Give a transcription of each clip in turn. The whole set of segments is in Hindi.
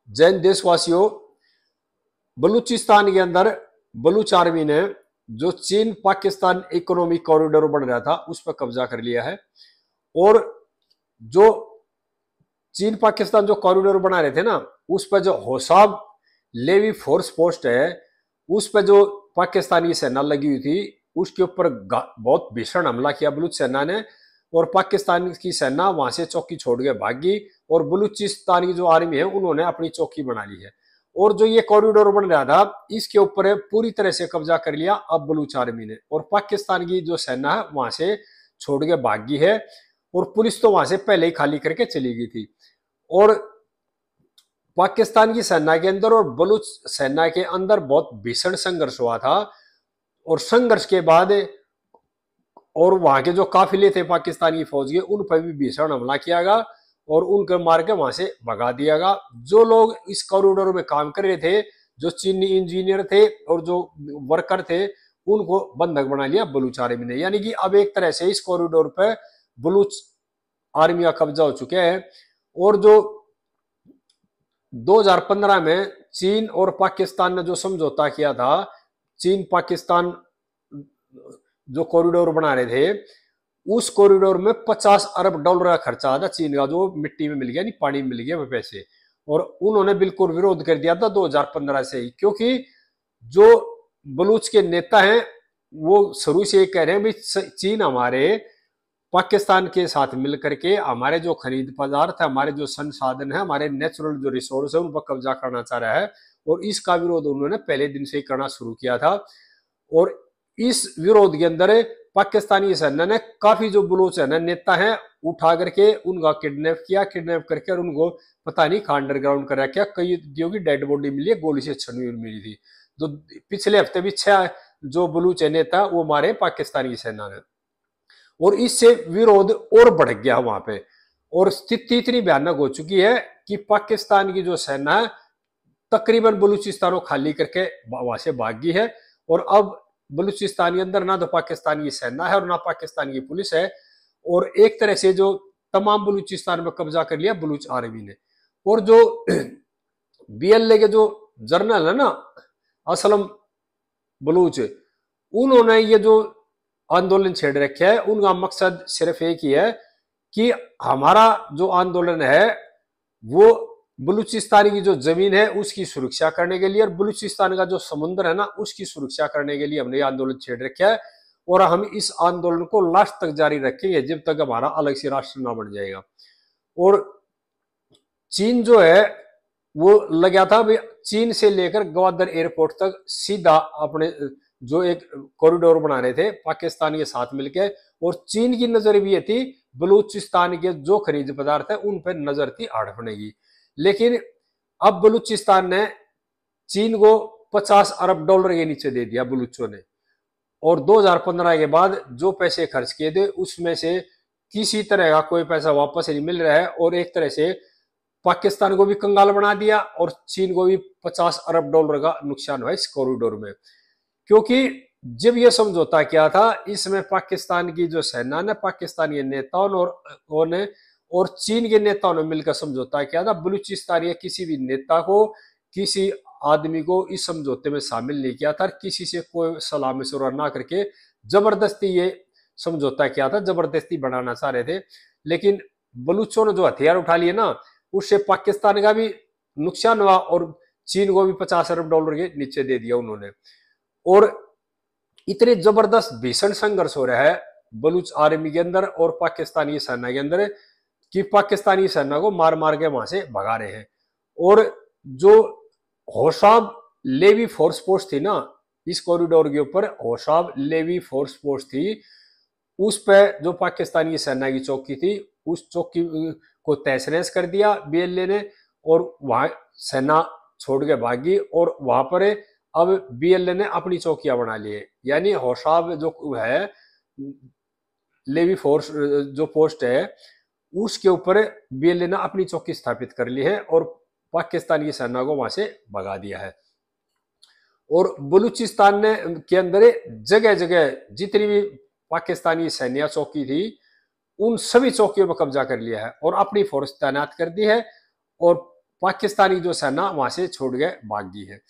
जैन देशवासियों, बलूचिस्तान के अंदर बलूच आर्मी ने जो चीन पाकिस्तान इकोनॉमिक कॉरिडोर बन रहा था उस पर कब्जा कर लिया है। और जो चीन पाकिस्तान जो कॉरिडोर बना रहे थे ना, उस पर जो होसाब लेवी फोर्स पोस्ट है, उस पर जो पाकिस्तानी सेना लगी हुई थी, उसके ऊपर बहुत भीषण हमला किया बलूच सेना ने। और पाकिस्तान की सेना वहां से चौकी छोड़ के भागी और बलूचिस्तान की जो आर्मी है उन्होंने अपनी चौकी बना ली है। और जो ये कॉरिडोर बन रहा था इसके ऊपर पूरी तरह से कब्जा कर लिया अब बलूच आर्मी ने। और पाकिस्तान की जो सेना है वहां से छोड़ के भागी है और पुलिस तो वहां से पहले ही खाली करके चली गई थी। और पाकिस्तान की सेना के अंदर और बलूच सेना के अंदर बहुत भीषण संघर्ष हुआ था। और संघर्ष के बाद और वहां के जो काफिले थे पाकिस्तानी फौज के, उन पर भी भीषण हमला किया गया और उनको मार के वहां से भगा दिया गया। जो लोग इस कॉरिडोर में काम कर रहे थे, जो चीनी इंजीनियर थे और जो वर्कर थे, उनको बंधक बना लिया बलूच आर्मी ने। यानी कि अब एक तरह से इस कॉरिडोर पे बलूच आर्मी का कब्जा हो चुका है। और जो 2015 में चीन और पाकिस्तान ने जो समझौता किया था, चीन पाकिस्तान जो कॉरिडोर बना रहे थे, उस कॉरिडोर में 50 अरब डॉलर का खर्चा आता चीन का, जो मिट्टी में मिल गया, नहीं पानी में मिल गया वो पैसे। और उन्होंने बिल्कुल विरोध कर दिया था 2015 से ही, क्योंकि जो बलूच के नेता हैं वो शुरू से कह रहे हैं भाई चीन हमारे पाकिस्तान के साथ मिलकर के हमारे जो खनिज पदार्थ है, हमारे जो संसाधन है, हमारे नेचुरल जो रिसोर्स है उन पर कब्जा करना चाह रहा है। और इसका विरोध उन्होंने पहले दिन से ही करना शुरू किया था। और इस विरोध के अंदर पाकिस्तानी सेना ने काफी जो बलूच है ना नेता हैं उठा करके उनका किडनैप किया, किडनैप करके और उनको पता नहीं कहाँ अंडरग्राउंड कर रखा, कई की डेड बॉडी मिली है, गोली से छनी हुई मिली थी। जो पिछले हफ्ते भी 6 जो बलूच नेता वो मारे पाकिस्तानी सेना ने। और इससे विरोध और बढ़ गया वहां पे। और स्थिति इतनी भयानक हो चुकी है कि पाकिस्तान की जो सेना है तकरीबन बलूचिस्तान को खाली करके वहां से भाग गई है। और अब बलूचिस्तान के अंदर ना तो पाकिस्तान की सेना है और ना पाकिस्तान की पुलिस है। और एक तरह से जो तमाम बलूचिस्तान में कब्जा कर लिया बलूच आर्मी ने। और जो बीएलए के जो जर्नल है ना, असलम बलूच, उन्होंने ये जो आंदोलन छेड़ रखा है, उनका मकसद सिर्फ एक ही है कि हमारा जो आंदोलन है वो बलूचिस्तान की जो जमीन है उसकी सुरक्षा करने के लिए और बलूचिस्तान का जो समुद्र है ना उसकी सुरक्षा करने के लिए हमने ये आंदोलन छेड़ रखा है। और हम इस आंदोलन को लास्ट तक जारी रखेंगे जब तक हमारा अलग से राष्ट्र ना बन जाएगा। और चीन जो है वो लगा था भाई चीन से लेकर ग्वादर एयरपोर्ट तक सीधा अपने जो एक कॉरिडोर बना रहे थे पाकिस्तान के साथ मिलकर। और चीन की नजर भी ये थी बलूचिस्तान के जो खनिज पदार्थ है उन पर नजर थी हड़पने की। लेकिन अब बलूचिस्तान ने चीन को 50 अरब डॉलर के नीचे दे दिया बलूचों ने। और 2015 के बाद जो पैसे खर्च किए थे उसमें से किसी तरह का कोई पैसा वापस नहीं मिल रहा है। और एक तरह से पाकिस्तान को भी कंगाल बना दिया और चीन को भी 50 अरब डॉलर का नुकसान हुआ इस कॉरिडोर में। क्योंकि जब यह समझौता किया था इसमें पाकिस्तान की जो सेना ने, पाकिस्तानी नेताओं ने और चीन के नेताओं ने मिलकर समझौता किया था। बलूचिस्तान के किसी भी नेता को, किसी आदमी को इस समझौते में शामिल नहीं किया था। किसी से कोई सलाह मशवरा ना करके जबरदस्ती ये समझौता किया था, जबरदस्ती बढ़ाना चाह रहे थे। लेकिन बलूचों ने जो हथियार उठा लिए ना उससे पाकिस्तान का भी नुकसान हुआ और चीन को भी 50 अरब डॉलर के नीचे दे दिया उन्होंने। और इतने जबरदस्त भीषण संघर्ष हो रहा है बलूच आर्मी के अंदर और पाकिस्तानी सेना के अंदर कि पाकिस्तानी सेना को मार मार के वहां से भगा रहे हैं। और जो होशाब लेवी फोर्स पोस्ट थी ना इस कॉरिडोर के ऊपर, होशाब लेवी फोर्स पोस्ट थी, उस पर जो पाकिस्तानी सेना की चौकी थी उस चौकी को तहस नहस कर दिया बीएलए ने। और वहां सेना छोड़ के भागी और वहां पर अब बीएलए ने अपनी चौकियां बना ली है। यानी होशाब जो है लेवी फोर्स जो पोस्ट है उसके ऊपर बीएलए ने अपनी चौकी स्थापित कर ली है और पाकिस्तान की सेना को वहां से भगा दिया है। और बलूचिस्तान ने के अंदर जगह जगह जितनी भी पाकिस्तानी सैन्य चौकी थी उन सभी चौकियों पर कब्जा कर लिया है और अपनी फोर्स तैनात कर दी है। और पाकिस्तानी जो सेना वहां से छोड़ गए, भाग गई है।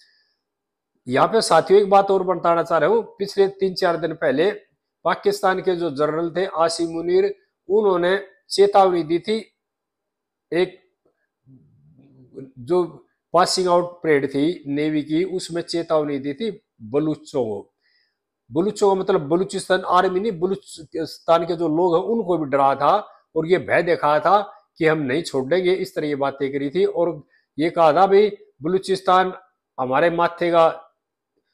यहाँ पे साथियों एक बात और बताना चाह रहा हूँ, पिछले 3-4 दिन पहले पाकिस्तान के जो जनरल थे आसिम मुनीर, उन्होंने चेतावनी दी थी। एक जो पासिंग आउट परेड थी नेवी की, उसमें चेतावनी दी थी बलूचों को। बलूचों का मतलब बलूचिस्तान आर्मी नहीं, बलूचिस्तान के जो लोग हैं उनको भी डरा था और ये भय दिखाया था कि हम नहीं छोड़ेंगे, इस तरह की बातें करी थी। और ये कहा था भाई बलूचिस्तान हमारे माथे का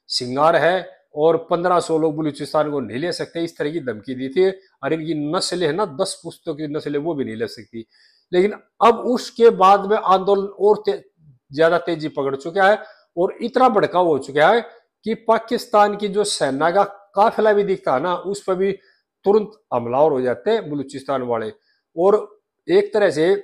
सिंगार है और 1500 लोग बलूचिस्तान को नहीं ले सकते, इस तरह की धमकी दी थी। और इनकी नस्लें है ना, 10 पुश्तों की नस्लें, वो भी नहीं ले सकती। लेकिन अब उसके बाद में आंदोलन और ज्यादा तेजी पकड़ चुका है और इतना भड़काऊ हो चुका है कि पाकिस्तान की जो सेना का काफिला भी दिखता है ना, उस पर भी तुरंत हमलावर हो जाते हैं बलूचिस्तान वाले। और एक तरह से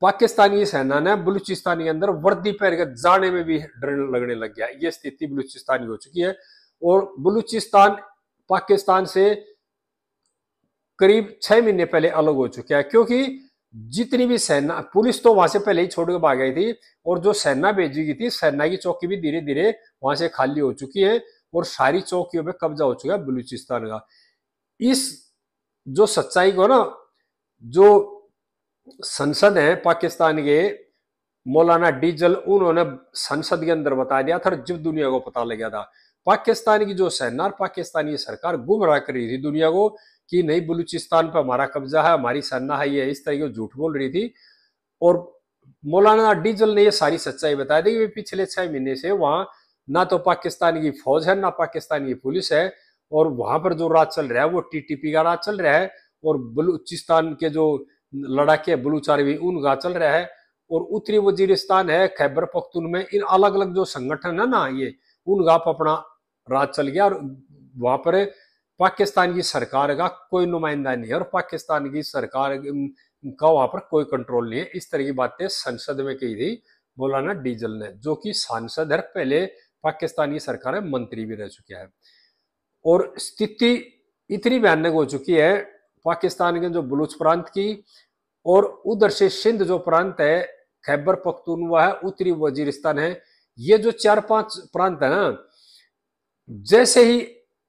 पाकिस्तानी सेना ने बलूचिस्तान के अंदर वर्दी पहन कर जाने में भी डर लगने लग गया। ये स्थिति बलूचिस्तान की हो चुकी है। और बलूचिस्तान पाकिस्तान से करीब 6 महीने पहले अलग हो चुका है, क्योंकि जितनी भी सेना, पुलिस तो वहां से पहले ही छोड़ के भाग गई थी और जो सेना भेजी गई थी, सेना की चौकी भी धीरे धीरे वहां से खाली हो चुकी है और सारी चौकियों पे कब्जा हो चुका है बलूचिस्तान का। इस जो सच्चाई को ना, जो संसद है पाकिस्तान के, मौलाना डीजल, उन्होंने संसद के अंदर बता दिया था, जब दुनिया को पता लग गया था। पाकिस्तान की जो सेना और पाकिस्तानी सरकार गुमराह कर रही थी दुनिया को कि नहीं बलूचिस्तान पर हमारा कब्जा है, हमारी सेना है, ये इस तरह की झूठ बोल रही थी। और मौलाना डीजल ने ये सारी सच्चाई बता दी कि पिछले 6 महीने से वहां ना तो पाकिस्तान की फौज है, ना पाकिस्तान की पुलिस है, और वहां पर जो राज चल रहा है वो टीटीपी का राज चल रहा है और बलूचिस्तान के जो लड़ाके बलूच आर्मी उनका चल रहा है। और उत्तरी वजीरिस्तान है, खैबर पख्तून में, इन अलग अलग जो संगठन है ना, ये उनका अपना राज चल गया और वहां पर पाकिस्तान की सरकार का कोई नुमाइंदा नहीं है और पाकिस्तान की सरकार का वहां पर कोई कंट्रोल नहीं है। इस तरह की बातें संसद में कही थी मौलाना डीजल ने, जो कि सांसद है, पहले पाकिस्तानी सरकार में मंत्री भी रह चुके हैं। और स्थिति इतनी भयानक हो चुकी है पाकिस्तान के जो बलूच प्रांत की, और उधर से सिंध जो प्रांत है, खैबर पख्तूनख्वा है, उत्तरी वजीरिस्तान है, ये जो 4-5 प्रांत है ना, जैसे ही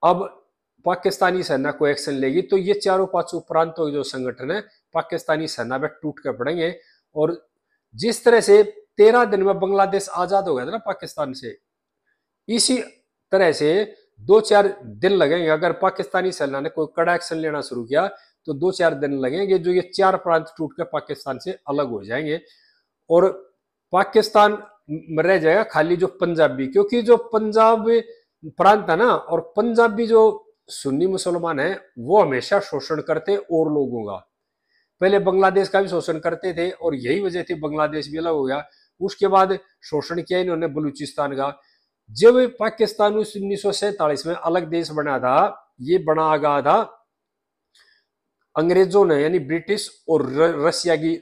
अब पाकिस्तानी सेना को एक्शन लेगी तो ये 4-5 प्रांतों के जो संगठन है पाकिस्तानी सेना पे टूट कर पड़ेंगे। और जिस तरह से 13 दिन में बांग्लादेश आजाद हो गया था ना पाकिस्तान से, इसी तरह से 2-4 दिन लगेंगे। अगर पाकिस्तानी सेना ने कोई कड़ा एक्शन लेना शुरू किया तो 2-4 दिन लगेंगे, जो ये 4 प्रांत टूट कर पाकिस्तान से अलग हो जाएंगे और पाकिस्तान में रह जाएगा खाली जो पंजाबी, क्योंकि जो पंजाब प्रांत है ना, और पंजाबी जो सुन्नी मुसलमान है, वो हमेशा शोषण करते और लोगों का। पहले बांग्लादेश का भी शोषण करते थे और यही वजह थी बांग्लादेश भी अलग हो गया। उसके बाद शोषण किया इन्होंने बलूचिस्तान का। जब पाकिस्तान 1947 में अलग देश बना था, ये बना गया था अंग्रेजों ने, यानी ब्रिटिश और रशिया की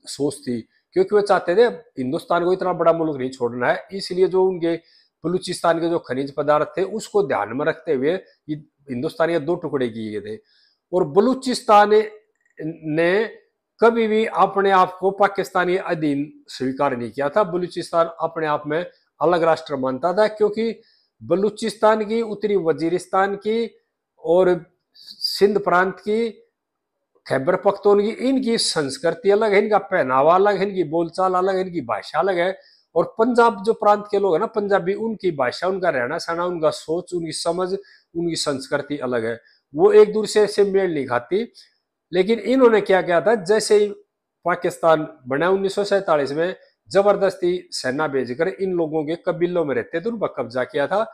सोच थी, क्योंकि वो चाहते थे हिंदुस्तान को इतना बड़ा मुल्क नहीं छोड़ना है, इसलिए जो उनके बलूचिस्तान के जो खनिज पदार्थ थे उसको ध्यान में रखते हुए हिंदुस्तान के 2 टुकड़े किए गए थे। और बलूचिस्तान ने कभी भी अपने आप को पाकिस्तानी अधीन स्वीकार नहीं किया था। बलूचिस्तान अपने आप में अलग राष्ट्र मानता था, क्योंकि बलूचिस्तान की, उत्तरी वजीरिस्तान की और सिंध प्रांत की, खैबर पख्तूनख्वा की, इनकी संस्कृति अलग है, इनका पहनावा अलग है, इनकी बोलचाल अलग है, इनकी भाषा अलग है। और पंजाब जो प्रांत के लोग है ना, पंजाबी, उनकी भाषा, उनका रहना सहना, उनका सोच, उनकी समझ, उनकी संस्कृति अलग है, वो एक दूसरे से मेल नहीं खाती। लेकिन इन्होंने क्या किया था, जैसे ही पाकिस्तान बना 1947 में, जबरदस्ती सेना भेजकर इन लोगों के कबीलों में रहते थे उन पर कब्जा किया था।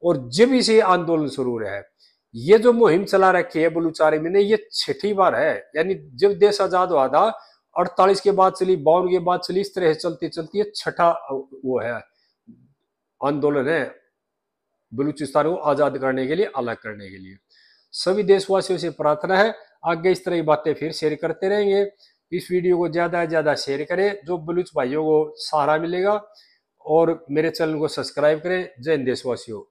और जब इसे आंदोलन शुरू रहा है, ये जो मुहिम चला रखी है बलूच आर्मी ने, ये 6ठी बार है। यानी जब देश आजाद हुआ था 48 के बाद चली, 52 के बाद चली, इस तरह से चलती चलती है 6ठा वो है आंदोलन है बलूचिस्तान को आजाद करने के लिए, अलग करने के लिए। सभी देशवासियों से प्रार्थना है आगे इस तरह की बातें फिर शेयर करते रहेंगे। इस वीडियो को ज्यादा से ज्यादा शेयर करें, जो बलूच भाइयों को सहारा मिलेगा, और मेरे चैनल को सब्सक्राइब करें। जय हिंद देशवासियों।